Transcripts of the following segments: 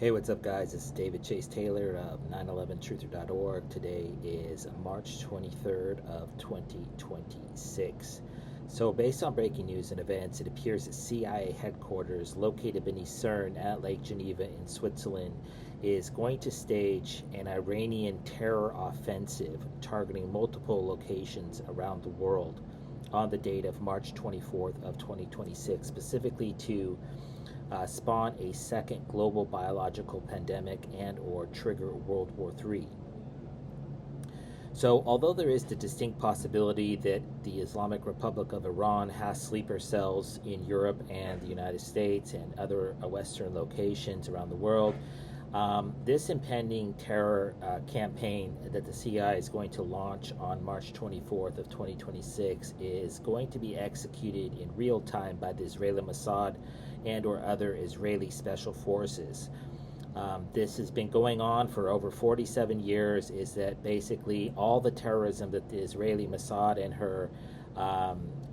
Hey, what's up, guys? This is David Chase Taylor of 911truther.org. Today is March 23rd of 2026. So, based on breaking news and events, it appears that CIA headquarters located beneath CERN at Lake Geneva in Switzerland is going to stage an Iranian terror offensive targeting multiple locations around the world on the date of March 24th of 2026, specifically to spawn a second global biological pandemic and or trigger World War III. So, although there is the distinct possibility that the Islamic Republic of Iran has sleeper cells in Europe and the United States and other Western locations around the world, this impending terror campaign that the CIA is going to launch on March 24th of 2026 is going to be executed in real time by the Israeli Mossad and or other Israeli special forces. This has been going on for over 47 years, is that basically all the terrorism that the Israeli Mossad and her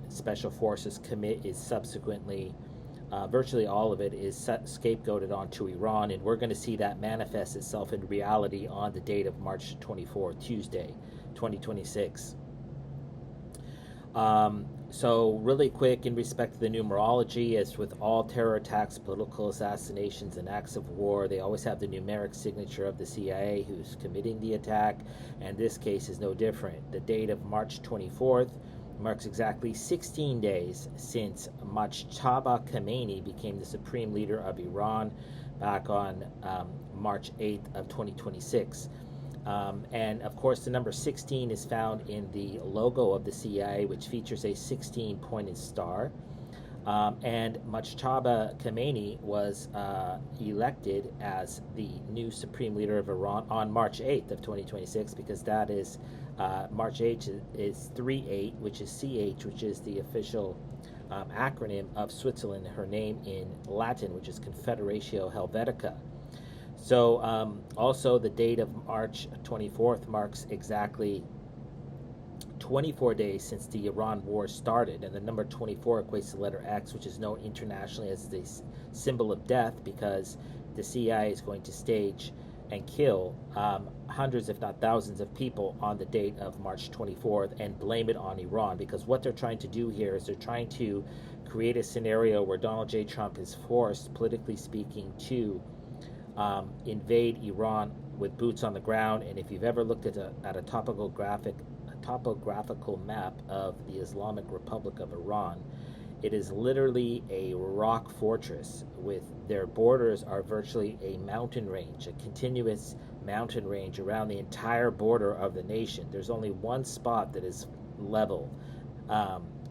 special forces commit is subsequently virtually all of it is scapegoated onto Iran, and we're going to see that manifest itself in reality on the date of March 24, Tuesday, 2026. So really quick, in respect to the numerology, as with all terror attacks, political assassinations, and acts of war, they always have the numeric signature of the CIA who's committing the attack, and this case is no different. The date of March 24th marks exactly 16 days since Mojtaba Khomeini became the supreme leader of Iran back on March 8th of 2026. And of course, the number 16 is found in the logo of the CIA, which features a 16-pointed star. And Mojtaba Khomeini was elected as the new supreme leader of Iran on March 8th of 2026, because that is March 8th is 3-8, which is CH, which is the official acronym of Switzerland, her name in Latin, which is Confederatio Helvetica. So also the date of March 24th marks exactly 24 days since the Iran war started, and the number 24 equates to the letter X, which is known internationally as the symbol of death, because the CIA is going to stage and kill hundreds, if not thousands, of people on the date of March 24th and blame it on Iran, because what they're trying to do here is they're trying to create a scenario where Donald J. Trump is forced, politically speaking, to invade Iran with boots on the ground. And if you've ever looked at a topographical map of the Islamic Republic of Iran, it is literally a rock fortress, with their borders are virtually a mountain range, a continuous mountain range around the entire border of the nation. There's only one spot that is level.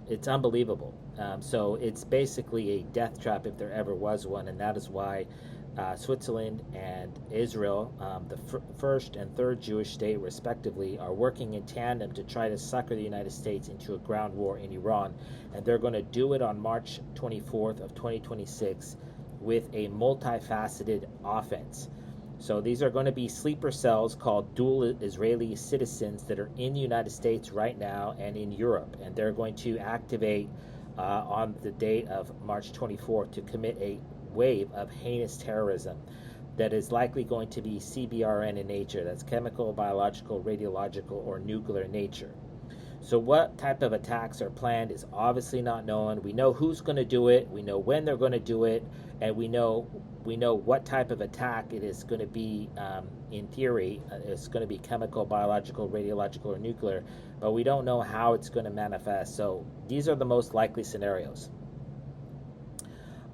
It's unbelievable. So it's basically a death trap if there ever was one, and that is why Switzerland and Israel, the first and third Jewish state respectively, are working in tandem to try to sucker the United States into a ground war in Iran, and they're going to do it on March 24th of 2026 with a multifaceted offense. So these are going to be sleeper cells called dual Israeli citizens that are in the United States right now and in Europe, and they're going to activate on the date of March 24th to commit a wave of heinous terrorism that is likely going to be Cbrn in nature. That's chemical, biological, radiological, or nuclear in nature. So what type of attacks are planned is obviously not known. We know who's going to do it, we know when they're going to do it, and we know what type of attack it is going to be. In theory, it's going to be chemical, biological, radiological, or nuclear, but we don't know how it's going to manifest. So these are the most likely scenarios.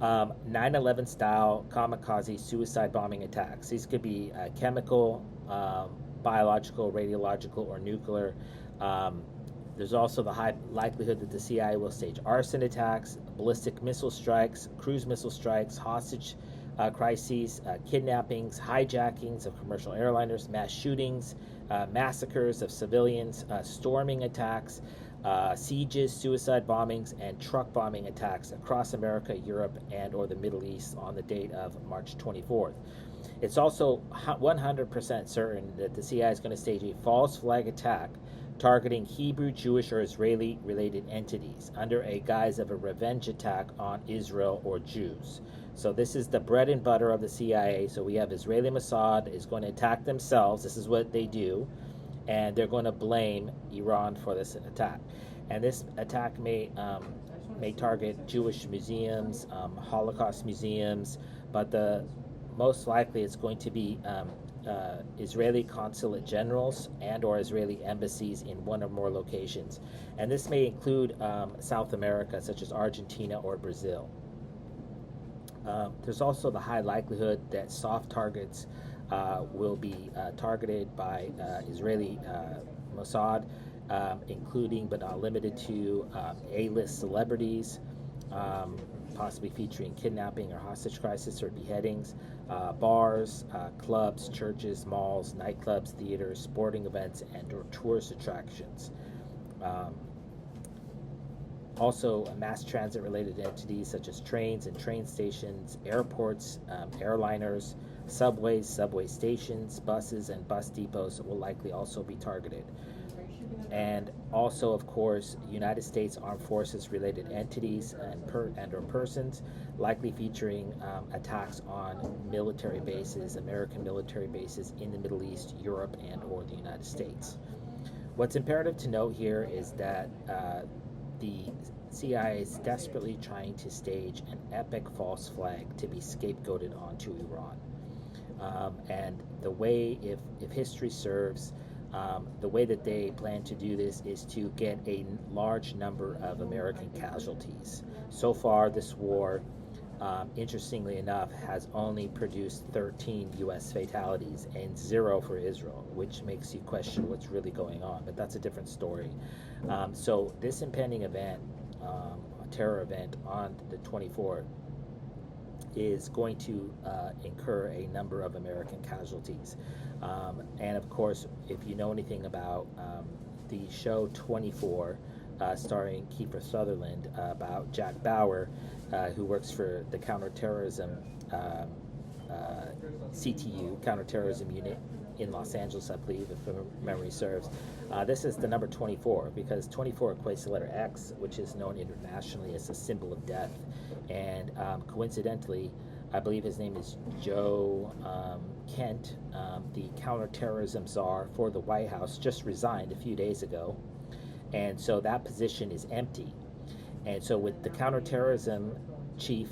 9/11 style kamikaze suicide bombing attacks. These could be chemical, biological, radiological, or nuclear. There's also the high likelihood that the CIA will stage arson attacks, ballistic missile strikes, cruise missile strikes, hostage crises, kidnappings, hijackings of commercial airliners, mass shootings, massacres of civilians, storming attacks, sieges, suicide bombings, and truck bombing attacks across America, Europe, and or the Middle East on the date of March 24th. It's also 100% certain that the CIA is going to stage a false flag attack targeting Hebrew, Jewish, or Israeli-related entities under a guise of a revenge attack on Israel or Jews. So this is the bread and butter of the CIA. So we have Israeli Mossad is going to attack themselves. This is what they do, and they're going to blame Iran for this attack. And this attack may target Jewish museums, Holocaust museums, but the most likely it's going to be Israeli consulate generals and or Israeli embassies in one or more locations. And this may include South America, such as Argentina or Brazil. There's also the high likelihood that soft targets will be targeted by Israeli Mossad, including but not limited to A-list celebrities, possibly featuring kidnapping or hostage crisis or beheadings, bars, clubs, churches, malls, nightclubs, theaters, sporting events, and or tourist attractions. Also, mass transit-related entities such as trains and train stations, airports, airliners, subways, subway stations, buses, and bus depots will likely also be targeted. And also, of course, United States Armed Forces related entities and or persons, likely featuring attacks on military bases, American military bases in the Middle East, Europe, and or the United States. What's imperative to note here is that the CIA is desperately trying to stage an epic false flag to be scapegoated onto Iran. And the way, if history serves, the way that they plan to do this is to get a large number of American casualties. So far, this war, interestingly enough, has only produced 13 U.S. fatalities and 0 for Israel, which makes you question what's really going on. But that's a different story. So this impending event, a terror event on the 24th, is going to incur a number of American casualties. And of course, if you know anything about the show 24, starring Kiefer Sutherland, about Jack Bauer, who works for the counterterrorism CTU, counterterrorism unit in Los Angeles, I believe, if memory serves. This is the number 24 because 24 equates to the letter X, which is known internationally as a symbol of death. And coincidentally, I believe his name is Joe Kent, the counterterrorism czar for the White House, just resigned a few days ago. And so that position is empty. And so with the counterterrorism chief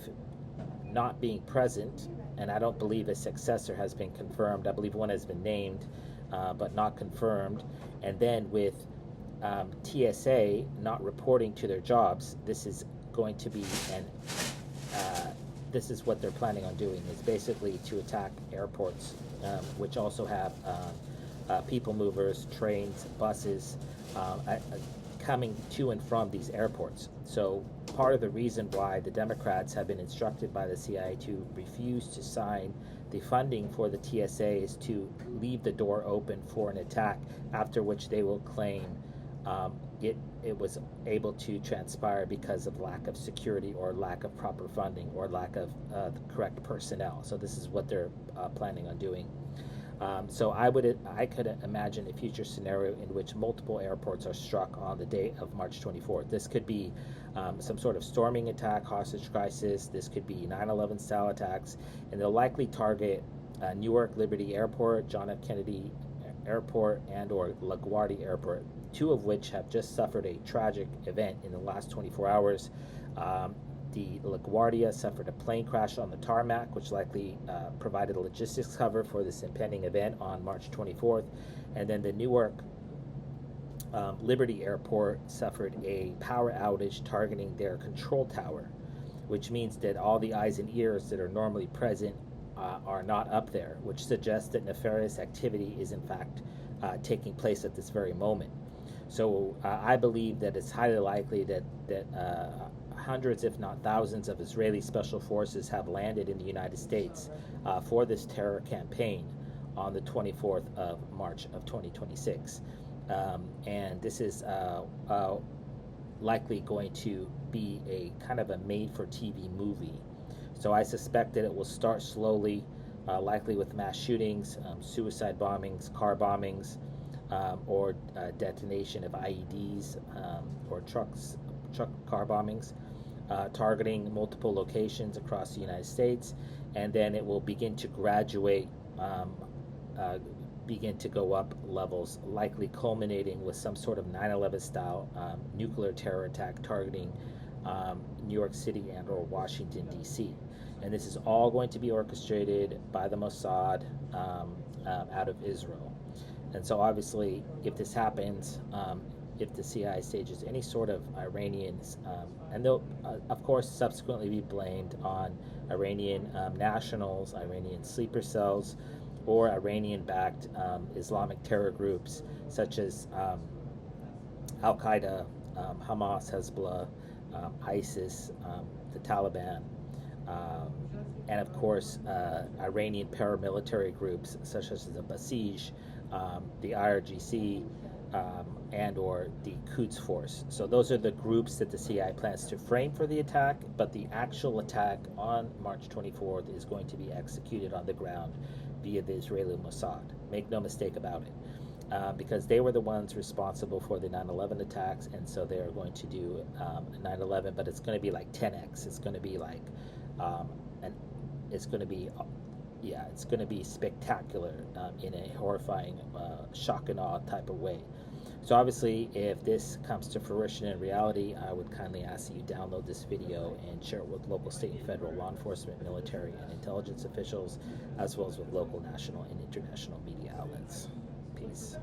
not being present, and I don't believe a successor has been confirmed. I believe one has been named, but not confirmed. And then with TSA not reporting to their jobs, this is going to be this is what they're planning on doing, is basically to attack airports, which also have people movers, trains, buses, coming to and from these airports. So part of the reason why the Democrats have been instructed by the CIA to refuse to sign the funding for the TSA is to leave the door open for an attack, after which they will claim it was able to transpire because of lack of security or lack of proper funding or lack of the correct personnel. So this is what they're planning on doing. So I could imagine a future scenario in which multiple airports are struck on the day of March 24th. This could be some sort of storming attack, hostage crisis. This could be 9/11 style attacks, and they'll likely target Newark Liberty Airport, John F. Kennedy Airport, and or LaGuardia Airport, two of which have just suffered a tragic event in the last 24 hours. The LaGuardia suffered a plane crash on the tarmac, which likely provided a logistics cover for this impending event on March 24th. And then the Newark Liberty Airport suffered a power outage targeting their control tower, which means that all the eyes and ears that are normally present are not up there, which suggests that nefarious activity is in fact taking place at this very moment. So I believe that it's highly likely that hundreds, if not thousands, of Israeli special forces have landed in the United States for this terror campaign on the 24th of March of 2026. And this is likely going to be a kind of a made-for-TV movie. So I suspect that it will start slowly, likely with mass shootings, suicide bombings, car bombings, or detonation of IEDs or car bombings. targeting multiple locations across the United States, and then it will begin to graduate, begin to go up levels, likely culminating with some sort of 9/11 style nuclear terror attack targeting New York City and or Washington, D.C. And this is all going to be orchestrated by the Mossad out of Israel. And so obviously, if this happens, if the CIA stages any sort of Iranians, and they'll, of course, subsequently be blamed on Iranian nationals, Iranian sleeper cells, or Iranian-backed Islamic terror groups such as Al-Qaeda, Hamas, Hezbollah, ISIS, the Taliban, and of course Iranian paramilitary groups such as the Basij, the IRGC, and or the Quds Force. So those are the groups that the CIA plans to frame for the attack, but the actual attack on March 24th is going to be executed on the ground via the Israeli Mossad. Make no mistake about it. Because they were the ones responsible for the 9/11 attacks, and so they're going to do 9/11, but it's going to be like 10x. It's going to be like, and it's going to be, it's going to be spectacular in a horrifying, shock and awe type of way. So obviously, if this comes to fruition in reality, I would kindly ask that you download this video and share it with local, state, and federal law enforcement, military, and intelligence officials, as well as with local, national, and international media outlets. Peace.